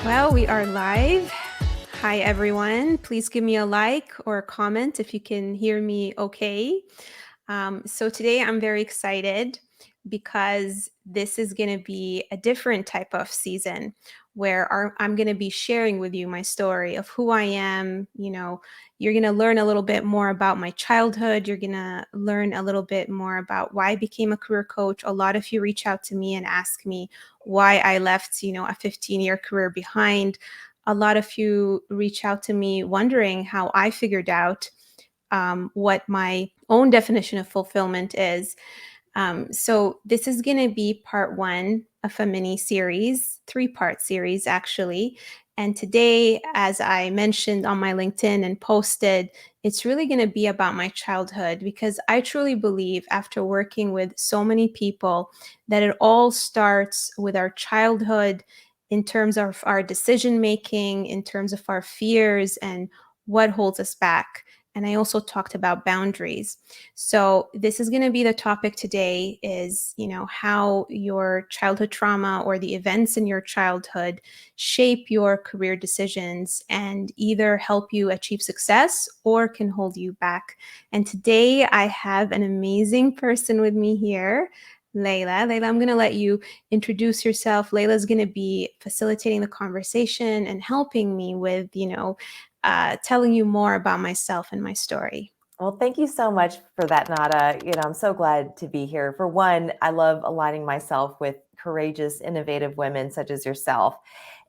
Well, we are live. Hi, everyone. Please give me a like or a comment if you can hear me okay. So today I'm very excited because this is going to be a different type of season where I'm going to be sharing with you my story of who I am. You're going to learn a little bit more about my childhood. You're going to learn a little bit more about why I became a career coach. A lot of you reach out to me and ask me why I left, a 15-year career behind. A lot of you reach out to me wondering how I figured out what my own definition of fulfillment is. So this is going to be part one of a mini series, 3-part series actually. And today, as I mentioned on my LinkedIn and posted, it's really going to be about my childhood because I truly believe, after working with so many people, that it all starts with our childhood in terms of our decision making, in terms of our fears and what holds us back. And I also talked about boundaries. So this is going to be the topic today is, how your childhood trauma or the events in your childhood shape your career decisions and either help you achieve success or can hold you back. And today I have an amazing person with me here. Leyla, I'm going to let you introduce yourself. Leyla's going to be facilitating the conversation and helping me with, telling you more about myself and my story. Well, thank you so much for that, Nada. I'm so glad to be here. For one, I love aligning myself with courageous, innovative women such as yourself.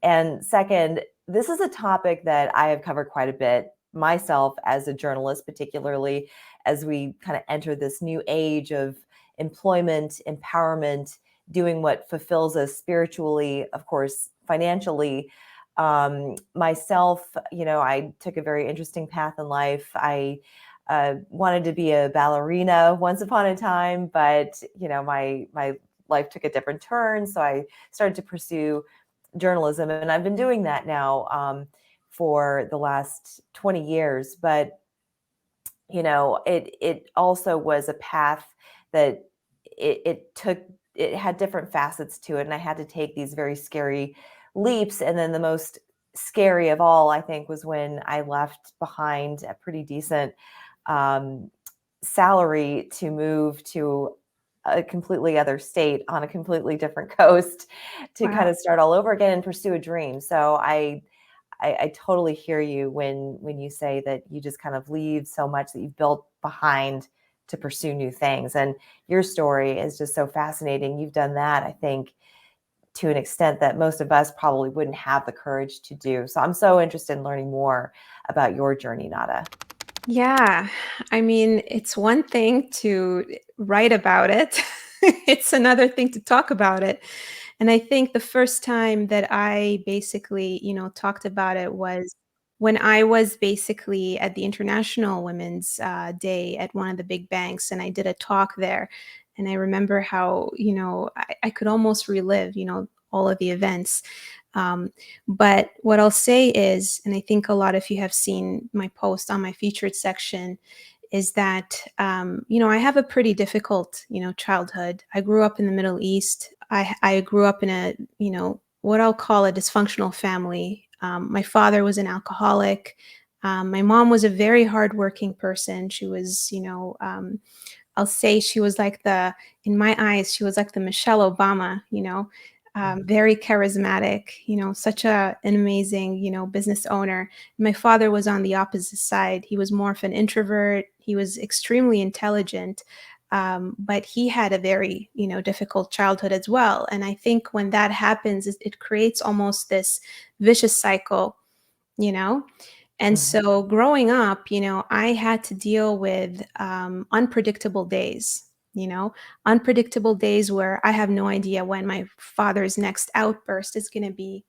And second, this is a topic that I have covered quite a bit myself as a journalist, particularly as we kind of enter this new age of employment, empowerment, doing what fulfills us spiritually, of course, financially. Myself, I took a very interesting path in life. I wanted to be a ballerina once upon a time, but my life took a different turn, so I started to pursue journalism, and I've been doing that now for the last 20 years. But it also was a path that it had different facets to it, and I had to take these very scary leaps. And then the most scary of all, I think, was when I left behind a pretty decent salary to move to a completely other state on a completely different coast to Wow. kind of start all over again and pursue a dream. So I totally hear you when you say that you just kind of leave so much that you've built behind to pursue new things. And your story is just so fascinating. You've done that, I think, to an extent that most of us probably wouldn't have the courage to do. So I'm so interested in learning more about your journey, Nada. Yeah, I mean, it's one thing to write about it. It's another thing to talk about it. And I think the first time that I basically, talked about it was when I was basically at the International Women's Day at one of the big banks, and I did a talk there. And I remember how, I could almost relive, all of the events. But what I'll say is, and I think a lot of you have seen my post on my featured section, is that, I have a pretty difficult, childhood. I grew up in the Middle East. I grew up in a, what I'll call a dysfunctional family. My father was an alcoholic. My mom was a very hardworking person. She was, I'll say she was like in my eyes, she was like the Michelle Obama, very charismatic, such an amazing, business owner. My father was on the opposite side. He was more of an introvert. He was extremely intelligent, but he had a very, difficult childhood as well. And I think when that happens, it creates almost this vicious cycle, you know? And so growing up, I had to deal with unpredictable days, unpredictable days where I have no idea when my father's next outburst is going to be.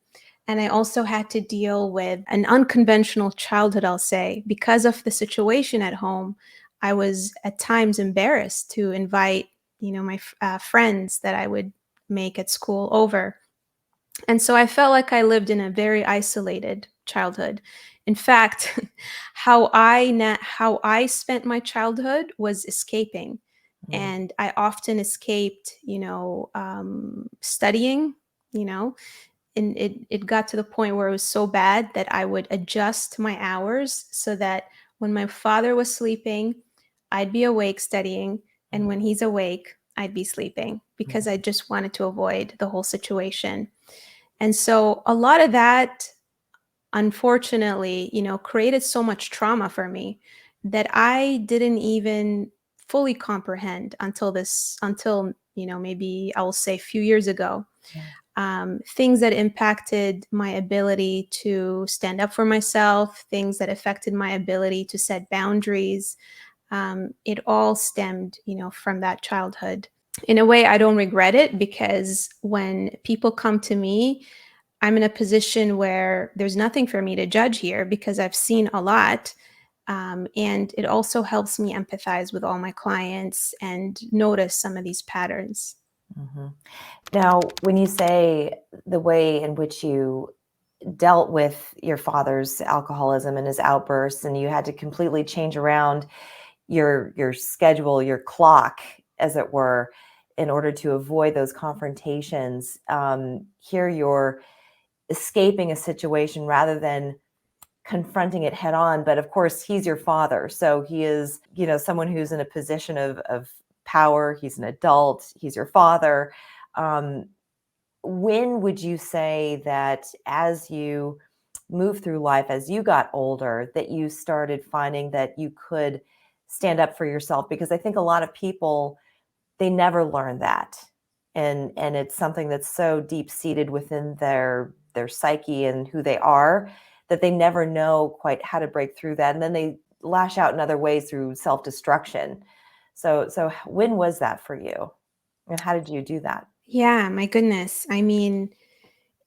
And I also had to deal with an unconventional childhood, I'll say, because of the situation at home. I was at times embarrassed to invite, my friends that I would make at school over. And so I felt like I lived in a very isolated childhood. In fact, how I spent my childhood was escaping, and I often escaped, studying, you know, and it got to the point where it was so bad that I would adjust my hours so that when my father was sleeping, I'd be awake studying, and when he's awake, I'd be sleeping because I just wanted to avoid the whole situation. And so a lot of that, unfortunately, created so much trauma for me that I didn't even fully comprehend until, maybe I will say a few years ago. Yeah. Things that impacted my ability to stand up for myself, things that affected my ability to set boundaries. It all stemmed, from that childhood. In a way, I don't regret it because when people come to me, I'm in a position where there's nothing for me to judge here because I've seen a lot. And it also helps me empathize with all my clients and notice some of these patterns. Mhm. Now, when you say the way in which you dealt with your father's alcoholism and his outbursts, and you had to completely change around your schedule, your clock, as it were, in order to avoid those confrontations, here you're escaping a situation rather than confronting it head on. But of course, he's your father. So he is, someone who's in a position of power. He's an adult. He's your father. Um, when would you say that as you move through life, as you got older, that you started finding that you could stand up for yourself? Because I think a lot of people, they never learn that. And it's something that's so deep seated within their psyche and who they are, that they never know quite how to break through that. And then they lash out in other ways through self-destruction. So when was that for you? And how did you do that? Yeah, my goodness. I mean,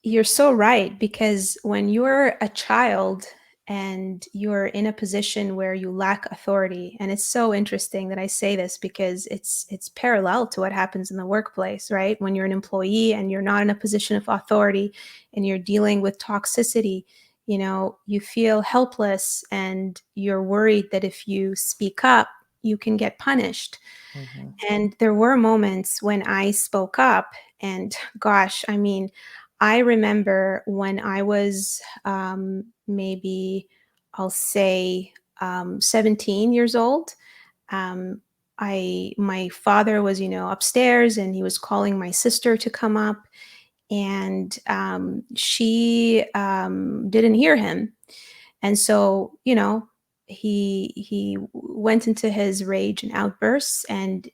you're so right because when you're a child and you're in a position where you lack authority, and it's so interesting that I say this because it's parallel to what happens in the workplace, right? When you're an employee and you're not in a position of authority and you're dealing with toxicity, you feel helpless and you're worried that if you speak up, you can get punished. Mhm. And there were moments when I spoke up, and gosh, I mean, I remember when I was maybe, I'll say, 17 years old. Um, my father was, upstairs, and he was calling my sister to come up, and she didn't hear him, and so, he went into his rage and outbursts, and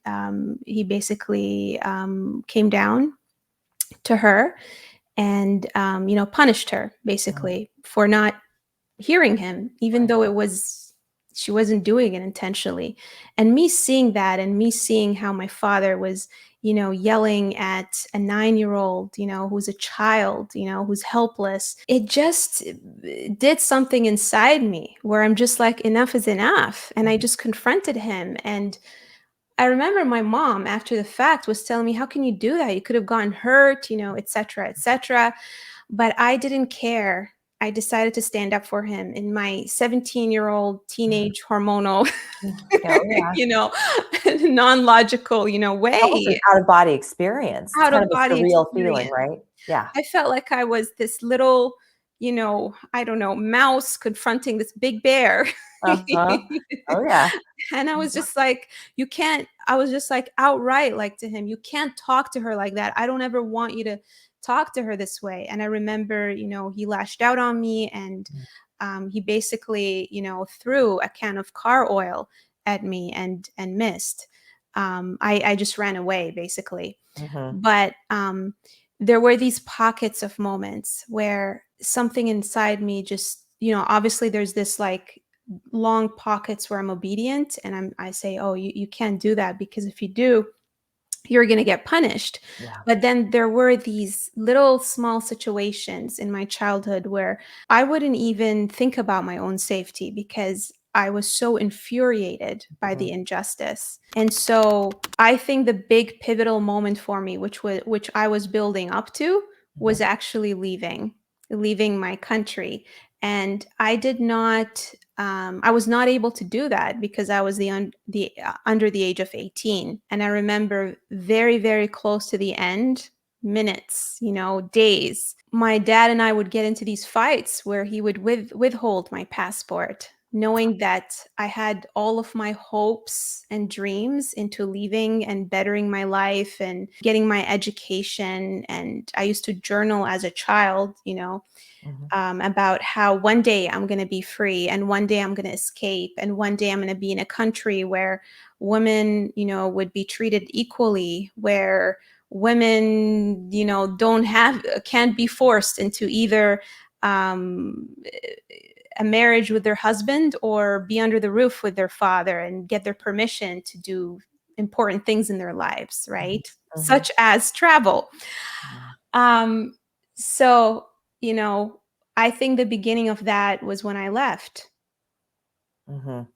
he basically came down to her and punished her Mhm. basically for not hearing him, even Right. though she wasn't doing it intentionally. And me seeing that and me seeing how my father was, yelling at a 9-year old, who's a child, who's helpless, it just did something inside me where I'm just like, enough is enough. And I Mhm. just confronted him. And I remember my mom after the fact was telling me, how can you do that? You could have gotten hurt, et cetera, et cetera. But I didn't care. I decided to stand up for him in my 17-year-old Mhm. teenage hormonal, Yeah, oh, yeah. you know, non-logical, It's almost an way, out-of-body experience. It's out kind of of a body surreal feeling, experience. right? Yeah. I felt like I was this little, I don't know, mouse confronting this big bear. Uh-huh. Oh, yeah. And I was just like, you can't, I was just like outright like to him, you can't talk to her like that. I don't ever want you to talk to her this way. And I remember, he lashed out on me, and Mhm. he basically, threw a can of car oil at me and missed. I just ran away basically. Mhm. But there were these pockets of moments where something inside me just, obviously there's this like long pockets where I'm obedient, and I say, oh, you can't do that because if you do, you're going to get punished. Yeah. But then there were these little small situations in my childhood where I wouldn't even think about my own safety because I was so infuriated by Mhm. the injustice. And so I think the big pivotal moment for me, which I was building up to, Mhm. was actually leaving my country. And I did not I was not able to do that because I was the under the age of 18. And I remember very, very close to the end, minutes, days. My dad and I would get into these fights where he would withhold my passport, knowing that I had all of my hopes and dreams into leaving and bettering my life and getting my education. And I used to journal as a child, Mhm. about how one day I'm going to be free and one day I'm going to escape and one day I'm going to be in a country where women, would be treated equally, where women, can't be forced into either a marriage with their husband or be under the roof with their father and get their permission to do important things in their lives, Mhm. right? Mhm. Such as travel. Yeah. Um, so, you know, I think the beginning of that was when I left. Mhm.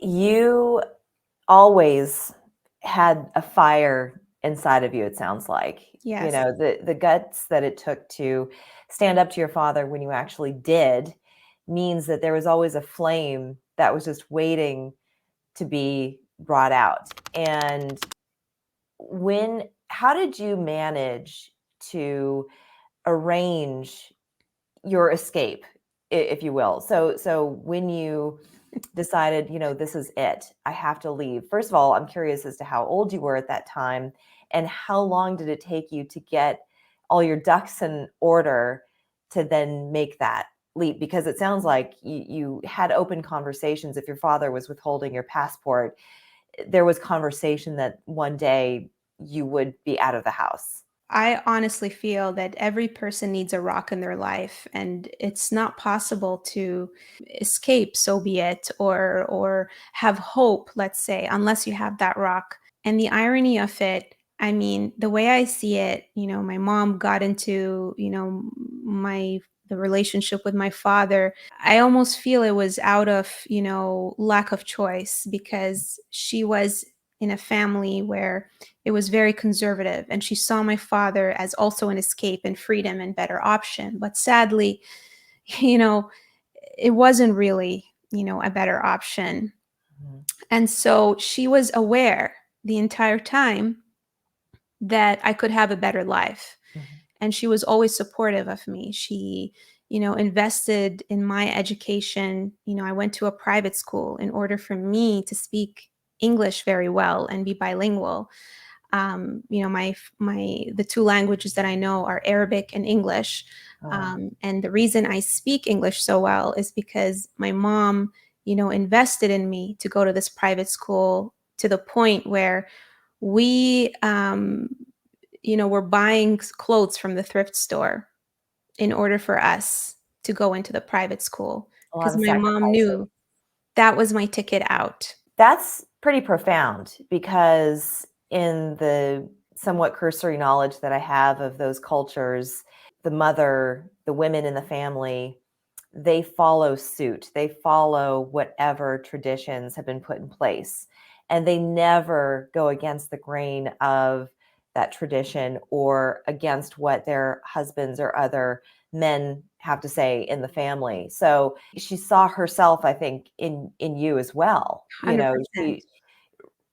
You always had a fire inside of you, it sounds like. You Yes. know, the guts that it took to stand up to your father when you actually did means that there was always a flame that was just waiting to be brought out. And how did you manage to arrange your escape, if you will? So when you decided, this is it, I have to leave. First of all, I'm curious as to how old you were at that time and how long did it take you to get all your ducks in order to then make that leap? Because it sounds like you had open conversations. If your father was withholding your passport, there was conversation that one day you would be out of the house. I honestly feel that every person needs a rock in their life, and it's not possible to escape, so be it, or have hope, let's say, unless you have that rock. And the irony of it, I mean, the way I see it, my mom got into, my the relationship with my father. I almost feel it was out of, lack of choice because she was in a family where it was very conservative and she saw my father as also an escape and freedom and better option. But sadly, you know, it wasn't really, a better option. Mhm. And so she was aware the entire time that I could have a better life. Mhm. And she was always supportive of me. She, invested in my education. I went to a private school in order for me to speak English very well and be bilingual. My the two languages that I know are Arabic and English. Oh, And the reason I speak English so well is because my mom, invested in me to go to this private school to the point where we, were buying clothes from the thrift store in order for us to go into the private school a lot because of my mom sacrifices. knew that was my ticket out. That's pretty profound because in the somewhat cursory knowledge that I have of those cultures, the mother, the women in the family, they follow suit. They follow whatever traditions have been put in place. And they never go against the grain of that tradition or against what their husbands or other men have to say in the family. So she saw herself, I think, in you as well. You know, 100%. she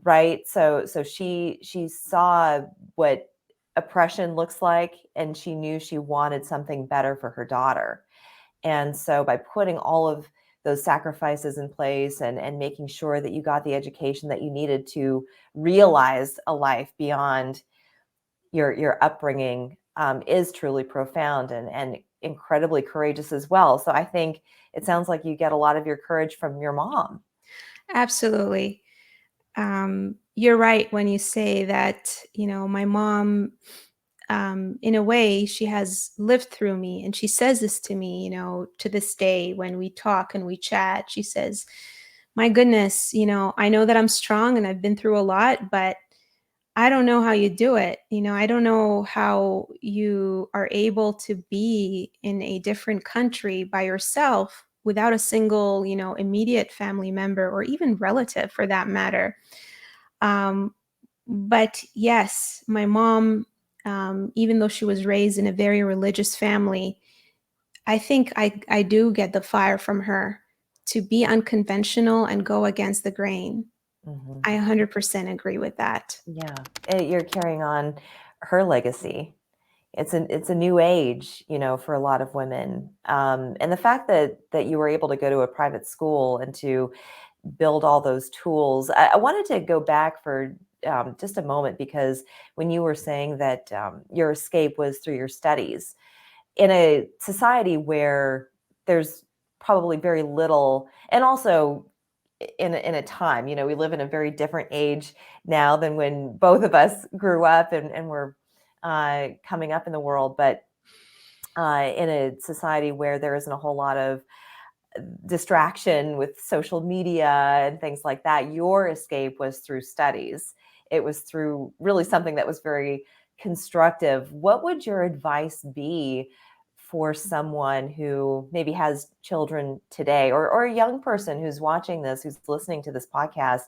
right. So she saw what oppression looks like, and she knew she wanted something better for her daughter. And so by putting all of those sacrifices in place and making sure that you got the education that you needed to realize a life beyond your upbringing is truly profound and incredibly courageous as well. So I think it sounds like you get a lot of your courage from your mom. Absolutely. You're right when you say that, my mom, in a way, she has lived through me. And she says this to me, to this day when we talk and we chat. She says, my goodness, I know that I'm strong and I've been through a lot, but I don't know how you do it. I don't know how you are able to be in a different country by yourself without a single, immediate family member or even relative for that matter. Um, but yes, my mom, even though she was raised in a very religious family, I think I do get the fire from her to be unconventional and go against the grain. Mhm. I 100% agree with that. Yeah, you're carrying on her legacy. It's a new age, for a lot of women. And the fact that you were able to go to a private school and to build all those tools. I wanted to go back for just a moment, because when you were saying that your escape was through your studies, in a society where there's probably very little, and also in a time, we live in a very different age now than when both of us grew up and were coming up in the world, but in a society where there isn't a whole lot of distraction with social media and things like that, your escape was through studies. It was through really something that was very constructive. What would your advice be for someone who maybe has children today, or a young person who's watching this, who's listening to this podcast,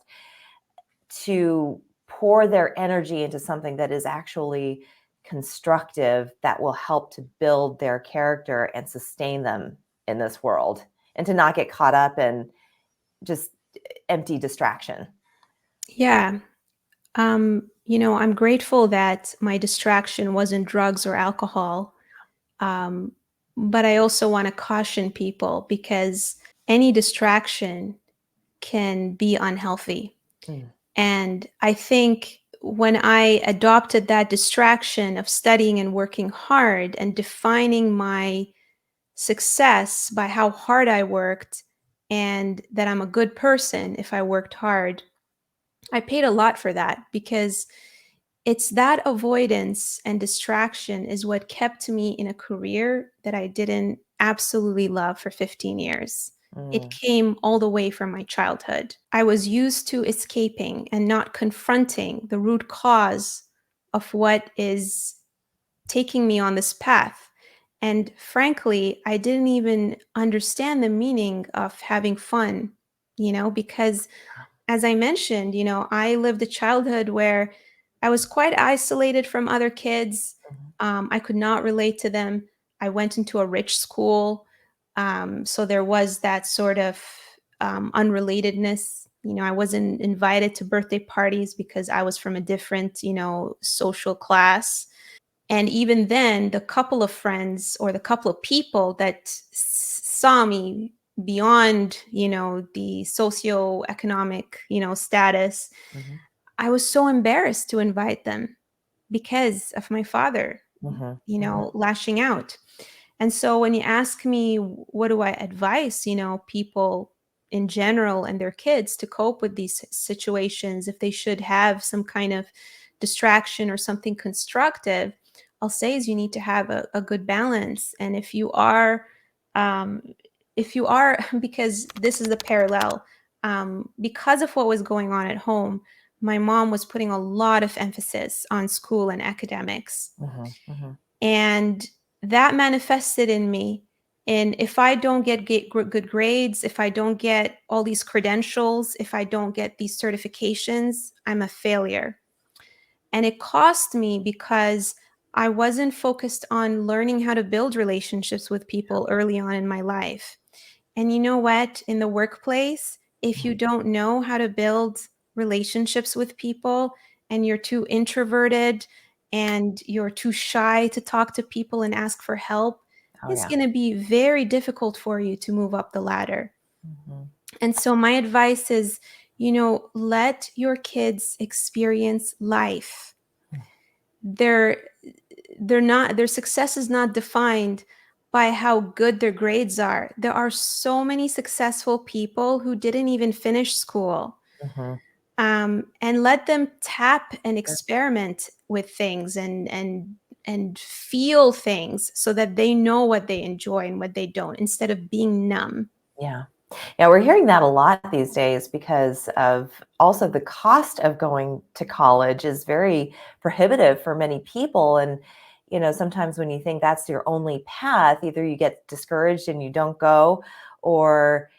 to pour their energy into something that is actually constructive, that will help to build their character and sustain them in this world, and to not get caught up in just empty distraction? Yeah. I'm grateful that my distraction wasn't drugs or alcohol. Um, but I also want to caution people because any distraction can be unhealthy. Mm. And I think when I adopted that distraction of studying and working hard and defining my success by how hard I worked and that I'm a good person if I worked hard, I paid a lot for that because it's that avoidance and distraction is what kept me in a career that I didn't absolutely love for 15 years. It Mm. came all the way from my childhood. I was used to escaping and not confronting the root cause of what is taking me on this path. And frankly, I didn't even understand the meaning of having fun, because as I mentioned, I lived a childhood where I was quite isolated from other kids. Mhm. I could not relate to them. I went into a rich school. So there was that sort of unrelatedness. I wasn't invited to birthday parties because I was from a different, social class. And even then, the couple of friends or the couple of people that saw me beyond, the socioeconomic, status, Mhm. I was so embarrassed to invite them because of my father, Mhm. Mhm. lashing out. And so when you ask me, what do I advise, people in general and their kids to cope with these situations, if they should have some kind of distraction or something constructive, I'll say is you need to have a good balance. And um, if you are, because this is the parallel, because of what was going on at home, my mom was putting a lot of emphasis on school and academics. Mhm. Mhm. And that manifested in me. And if I don't get good grades, if I don't get all these credentials, if I don't get these certifications, I'm a failure. And it cost me because I wasn't focused on learning how to build relationships with people early on in my life. And you know what? In the workplace, if you don't know how to build relationships with people and you're too introverted and you're too shy to talk to people and ask for help, Oh it's yeah. going to be very difficult for you to move up the ladder. Mhm. And so, my advice is, let your kids experience life. Their their success is not defined by how good their grades are. There are so many successful people who didn't even finish school. Mhm. And let them tap and Sure. experiment with things and feel things so that they know what they enjoy and what they don't, instead of being numb. Yeah. Yeah, we're hearing that a lot these days, because of also the cost of going to college is very prohibitive for many people. And, sometimes when you think that's your only path, either you get discouraged and you don't go, or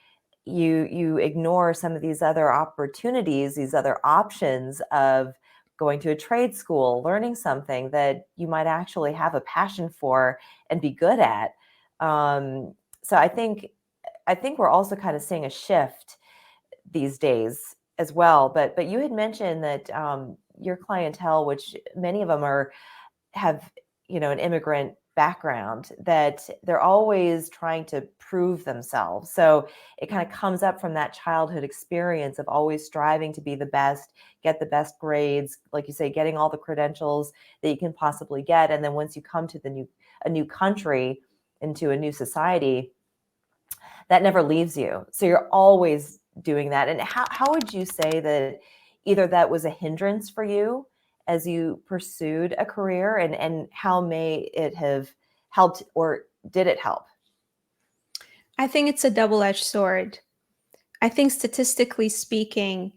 you ignore some of these other opportunities, these other options of going to a trade school, learning something that you might actually have a passion for and be good at. So I think we're also kind of seeing a shift these days as well. But you had mentioned that your clientele, which many of them have an immigrant background, that they're always trying to prove themselves. So it kind of comes up from that childhood experience of always striving to be the best, get the best grades, like you say, getting all the credentials that you can possibly get. And then once you come to a new country, into a new society, that never leaves you. So you're always doing that. And how would you say that either that was a hindrance for you as you pursued a career, and how may it have helped, or did it help? I think it's a double-edged sword. I think statistically speaking,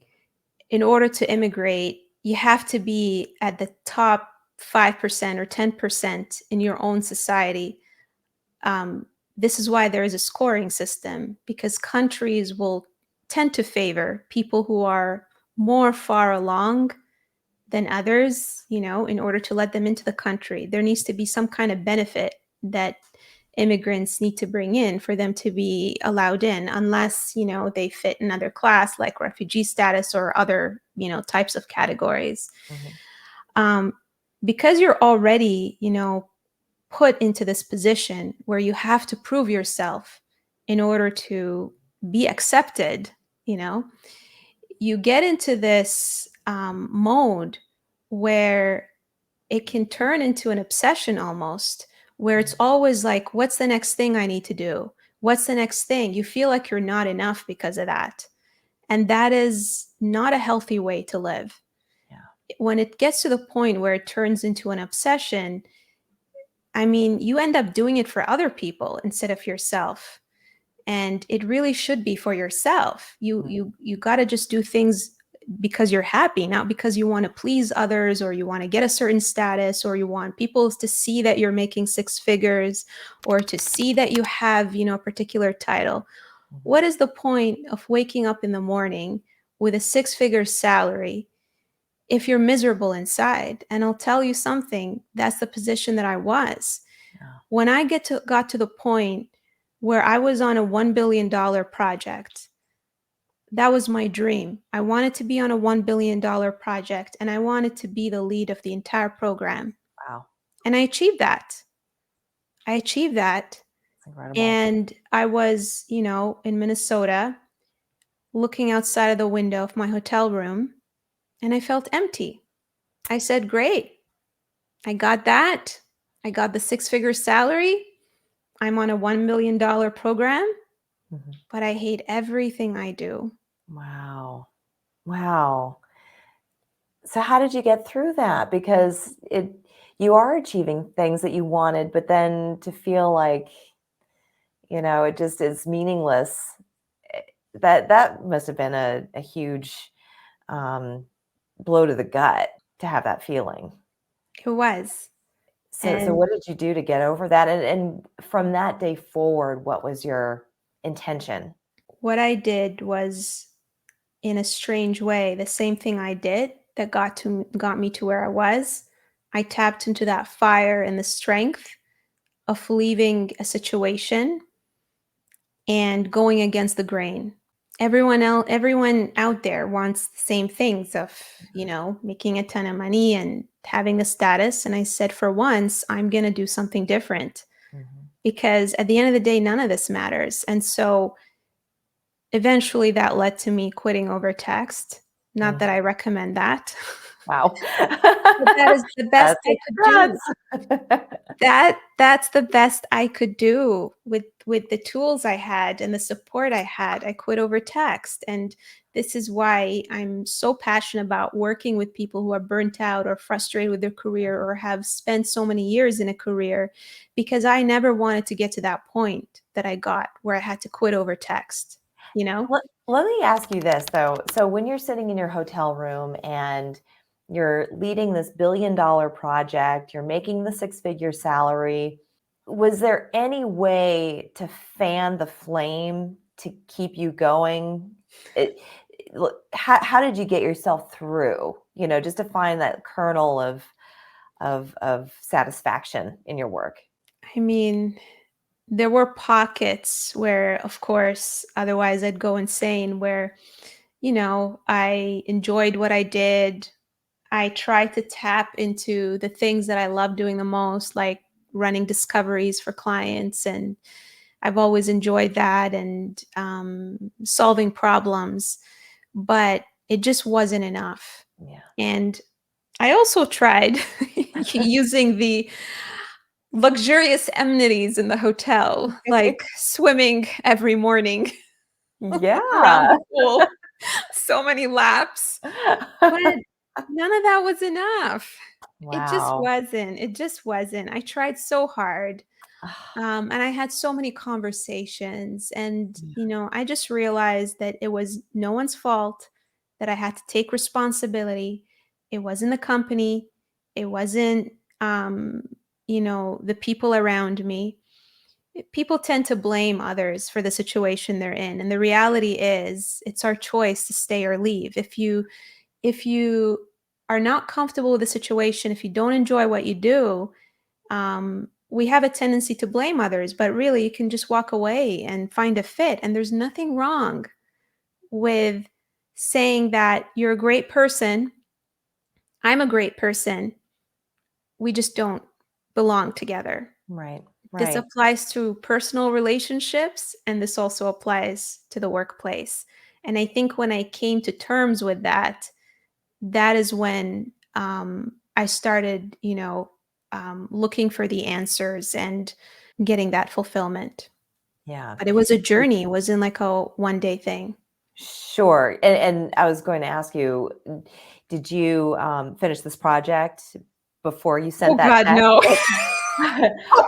in order to immigrate, you have to be at the top 5% or 10% in your own society. Um, this is why there is a scoring system, because countries will tend to favor people who are more far along than others, in order to let them into the country. There needs to be some kind of benefit that immigrants need to bring in for them to be allowed in, unless, they fit another class like refugee status or other, types of categories. Mhm. Um, because you're already, put into this position where you have to prove yourself in order to be accepted, you know, you get into this mode where it can turn into an obsession almost, where it's always like, what's the next thing I need to do? What's the next thing? You feel like you're not enough because of that. And that is not a healthy way to live. Yeah. When it gets to the point where it turns into an obsession, I mean, you end up doing it for other people instead of yourself. And it really should be for yourself. You got to just do things because you're happy, not because you want to please others, or you want to get a certain status, or you want people to see that you're making six figures, or to see that you have, a particular title. Mhm. What is the point of waking up in the morning with a six-figure salary if you're miserable inside? And I'll tell you something, that's the position that I was. Yeah. When I got to the point where I was on a $1 billion project, that was my dream. I wanted to be on a $1 billion project, and I wanted to be the lead of the entire program. Wow. And I achieved that. I achieved that. It's incredible. And I was, in Minnesota, looking outside of the window of my hotel room, and I felt empty. I said, great, I got that. I got the six-figure salary. I'm on a $1 million program, Mhm. but I hate everything I do. Wow. Wow. So how did you get through that? Because you are achieving things that you wanted, but then to feel like, it just is meaningless. eh, that must have been a huge um, blow to the gut to have that feeling. It was. So And what did you do to get over that? And from that day forward, what was your intention? what I did was, in a strange way, the same thing I did that got me to where I was. I tapped into that fire and the strength of leaving a situation and going against the grain. Everyone out there wants the same things of, making a ton of money and having the status. And I said, for once, I'm going to do something different, Mhm. because at the end of the day, none of this matters. And so eventually that led to me quitting over text. Not that Mhm. I recommend that, Wow. but that is the best That I takes could do. guts. That's the best I could do with the tools I had and the support I had. I quit over text, and this is why I'm so passionate about working with people who are burnt out or frustrated with their career or have spent so many years in a career, because I never wanted to get to that point that I got where I had to quit over text, you know? Let me ask you this though. So when you're sitting in your hotel room and you're leading this billion-dollar project, you're making the six-figure salary, was there any way to fan the flame to keep you going? It, how did you get yourself through, just to find that kernel of satisfaction in your work? I mean, there were pockets where, of course, otherwise I'd go insane, where, I enjoyed what I did. I try to tap into the things that I love doing the most, like running discoveries for clients. And I've always enjoyed that, and solving problems. But it just wasn't enough. Yeah. And I also tried using the luxurious amenities in the hotel, like swimming every morning around Yeah. the pool, so many laps. But none of that was enough. It just Wow. wasn't. It just wasn't. I tried so hard. And I had so many conversations. And, I just realized that it was no one's fault, that I had to take responsibility. It wasn't the company. It wasn't, the people around me. People tend to blame others for the situation they're in. And the reality is, it's our choice to stay or leave. If you are not comfortable with the situation, if you don't enjoy what you do, we have a tendency to blame others, but really you can just walk away and find a fit. And there's nothing wrong with saying that you're a great person, I'm a great person, we just don't belong together. Right. This Right. applies to personal relationships, and this also applies to the workplace. And I think when I came to terms with that, that is when I started, looking for the answers and getting that fulfillment. Yeah. But it was a journey. It wasn't like a one-day thing. Sure. And I was going to ask you, did you finish this project before you sent Oh that God, text? no.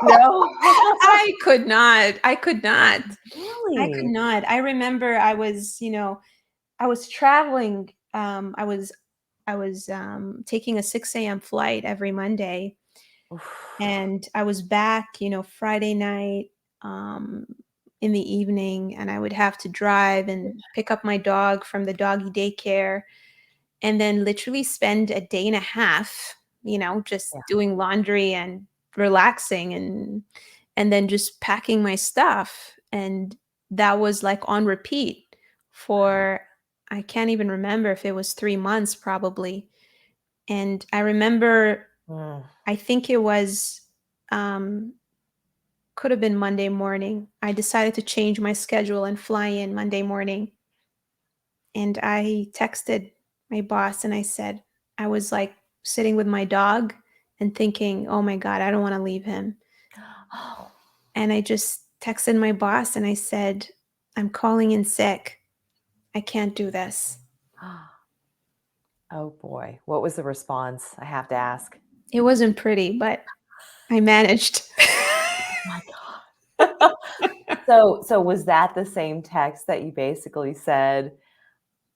No. I could not. I could not. I could Really? not. I remember I was traveling. I was taking a 6 a.m. flight every Monday, Oof. and I was back, Friday night, um, in the evening, and I would have to drive and pick up my dog from the doggy daycare, and then literally spend a day and a half, Yeah. just doing laundry and relaxing, and then just packing my stuff. And that was like on repeat Wow. for, I can't even remember if it was 3 months probably. And I remember, Mm. I think it was, um, could have been Monday morning. I decided to change my schedule and fly in Monday morning. And I texted my boss and I said, I was like sitting with my dog and thinking, oh my God, I don't want to leave him. Oh. And I just texted my boss and I said, I'm calling in sick. I can't do this. Oh boy. What was the response? I have to ask. It wasn't pretty, but I managed. My God. So was that the same text that you basically said,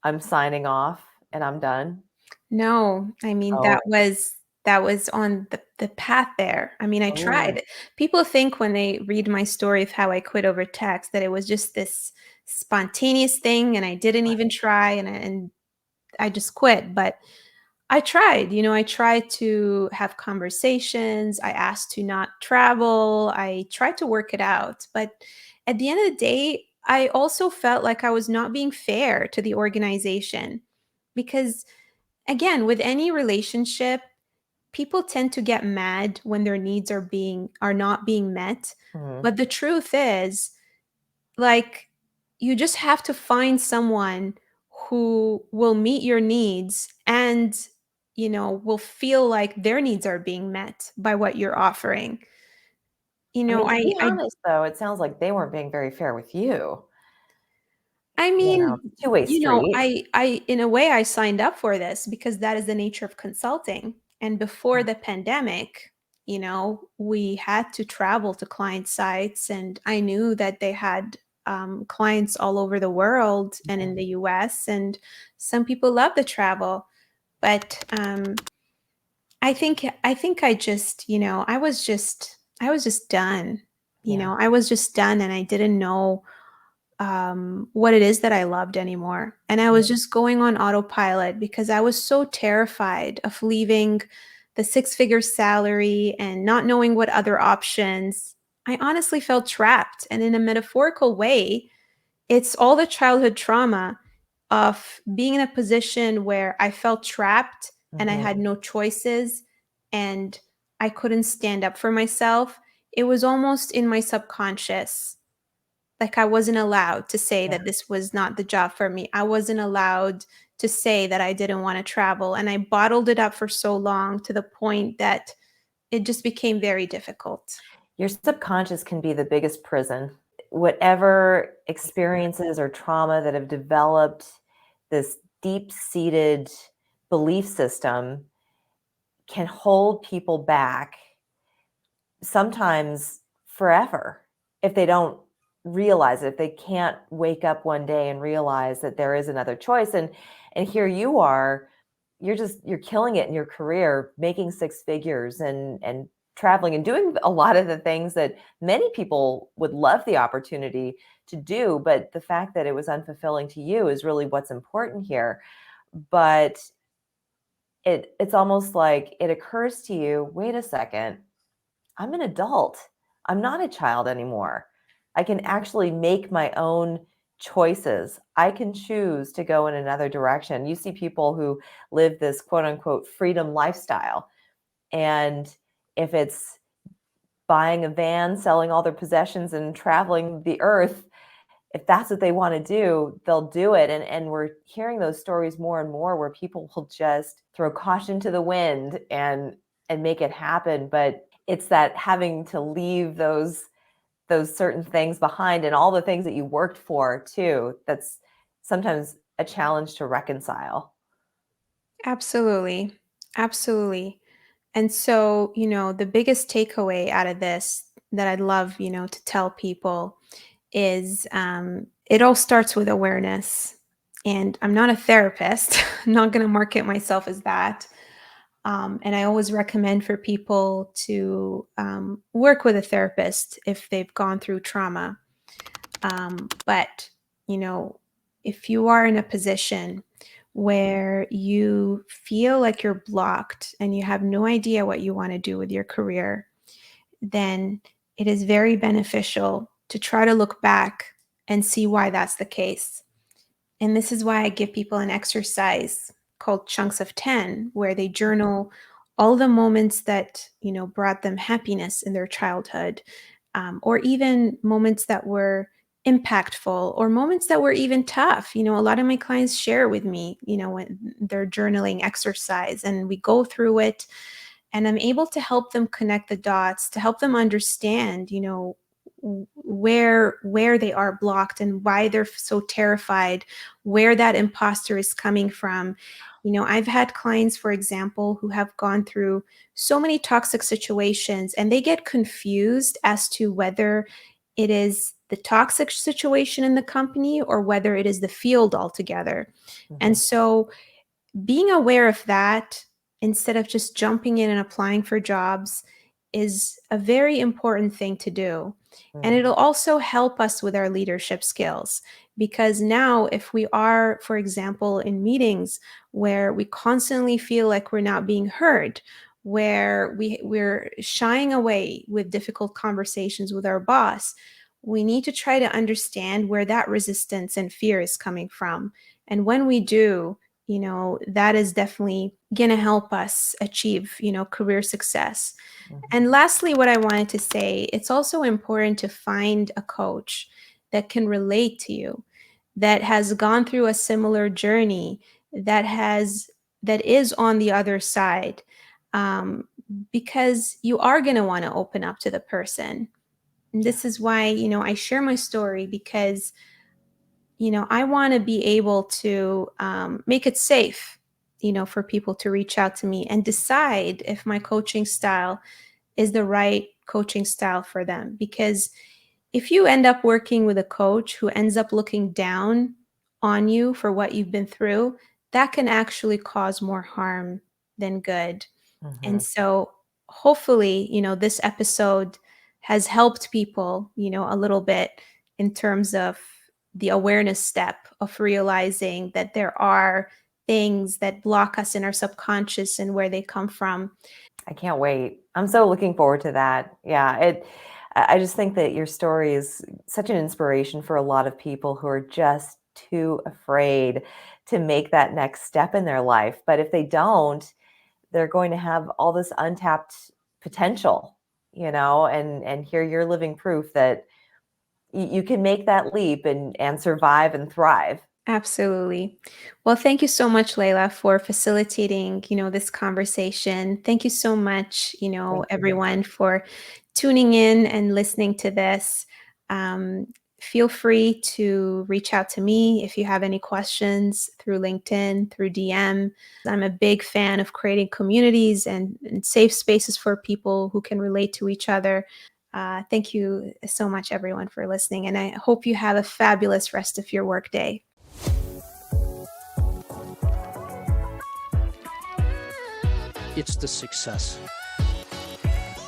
I'm signing off and I'm done? No, I mean, Oh, that was on the path there. I mean, I oh, tried. People think when they read my story of how I quit over text that it was just this spontaneous thing and I didn't even try, and I just quit. But I tried, I tried to have conversations. I asked to not travel. I tried to work it out. But at the end of the day, I also felt like I was not being fair to the organization because, again, with any relationship, people tend to get mad when their needs are not being met. mhm. But the truth is, like, you just have to find someone who will meet your needs and, will feel like their needs are being met by what you're offering. I mean, to be I honest, though, it sounds like they weren't being very fair with you. I You know, mean, it's a two-way street. in a way I signed up for this because that is the nature of consulting. And before Yeah, the pandemic, we had to travel to client sites, and I knew that they had clients all over the world and yeah, in the US, and some people love the travel. But I think I just, I was just done. yeah, I was just done, and I didn't know what it is that I loved anymore. And I yeah, was just going on autopilot because I was so terrified of leaving the six-figure salary and not knowing what other options. I honestly felt trapped. And in a metaphorical way, it's all the childhood trauma of being in a position where I felt trapped and I Mhm. had no choices and I couldn't stand up for myself, it was almost in my subconscious. Like I wasn't allowed to say Yeah. that this was not the job for me. I wasn't allowed to say that I didn't want to travel. And I bottled it up for so long to the point that it just became very difficult. Your subconscious can be the biggest prison. Whatever experiences or trauma that have developed this deep-seated belief system can hold people back sometimes forever if they don't realize it, if they can't wake up one day and realize that there is another choice. And here you are, you're killing it in your career, making six figures and traveling and doing a lot of the things that many people would love the opportunity to do, but the fact that it was unfulfilling to you is really what's important here. But it's almost like it occurs to you, wait a second, I'm an adult. I'm not a child anymore. I can actually make my own choices. I can choose to go in another direction. You see people who live this quote unquote freedom lifestyle. And if it's buying a van, selling all their possessions, and traveling the earth, if that's what they want to do, they'll do it. And we're hearing those stories more and more where people will just throw caution to the wind and make it happen. But it's that having to leave those certain things behind and all the things that you worked for too, that's sometimes a challenge to reconcile. Absolutely. Absolutely. And so, the biggest takeaway out of this that I'd love, to tell people is it all starts with awareness. And I'm not a therapist, I'm not going to market myself as that. And I always recommend for people to work with a therapist if they've gone through trauma. But, you know, if you are in a position where you feel like you're blocked and you have no idea what you want to do with your career, then it is very beneficial to try to look back and see why that's the case. And this is why I give people an exercise called Chunks of 10, where they journal all the moments that, brought them happiness in their childhood, or even moments that were impactful or moments that were even tough. A lot of my clients share with me, when their journaling exercise, and we go through it, and I'm able to help them connect the dots, to help them understand, where they are blocked and why they're so terrified, where that imposter is coming from. I've had clients, for example, who have gone through so many toxic situations and they get confused as to whether it is the toxic situation in the company or whether it is the field altogether. And Mhm. so being aware of that instead of just jumping in and applying for jobs is a very important thing to do. And it'll Mhm. also help us with our leadership skills because now, if we are, for example, in meetings where we constantly feel like we're not being heard, where we're shying away with difficult conversations with our boss, we need to try to understand where that resistance and fear is coming from. And when we do, that is definitely going to help us achieve, career success. Mhm. And lastly, what I wanted to say, it's also important to find a coach that can relate to you, that has gone through a similar journey, that is on the other side, um, because you are going to want to open up to the person. And Yeah. this is why, I share my story because I want to be able to make it safe, for people to reach out to me and decide if my coaching style is the right coaching style for them. Because if you end up working with a coach who ends up looking down on you for what you've been through, that can actually cause more harm than good. And Mhm. so hopefully, this episode has helped people, a little bit in terms of the awareness step of realizing that there are things that block us in our subconscious and where they come from. I can't wait. I'm so looking forward to that. Yeah, I just think that your story is such an inspiration for a lot of people who are just too afraid to make that next step in their life. But if they don't, they're going to have all this untapped potential, and here you're living proof that you can make that leap and survive and thrive. Absolutely. Well, thank you so much, Layla, for facilitating, this conversation. Thank you so much, Thank you. everyone, for tuning in and listening to this. Um, Feel free to reach out to me if you have any questions through LinkedIn, through DM. I'm a big fan of creating communities and safe spaces for people who can relate to each other. Thank you so much, everyone, for listening. And I hope you have a fabulous rest of your workday. It's the success.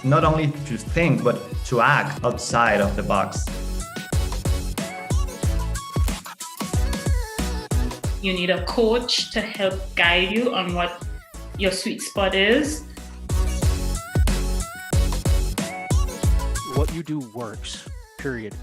Not only to think, but to act outside of the box. You need a coach to help guide you on what your sweet spot is. What you do works, period.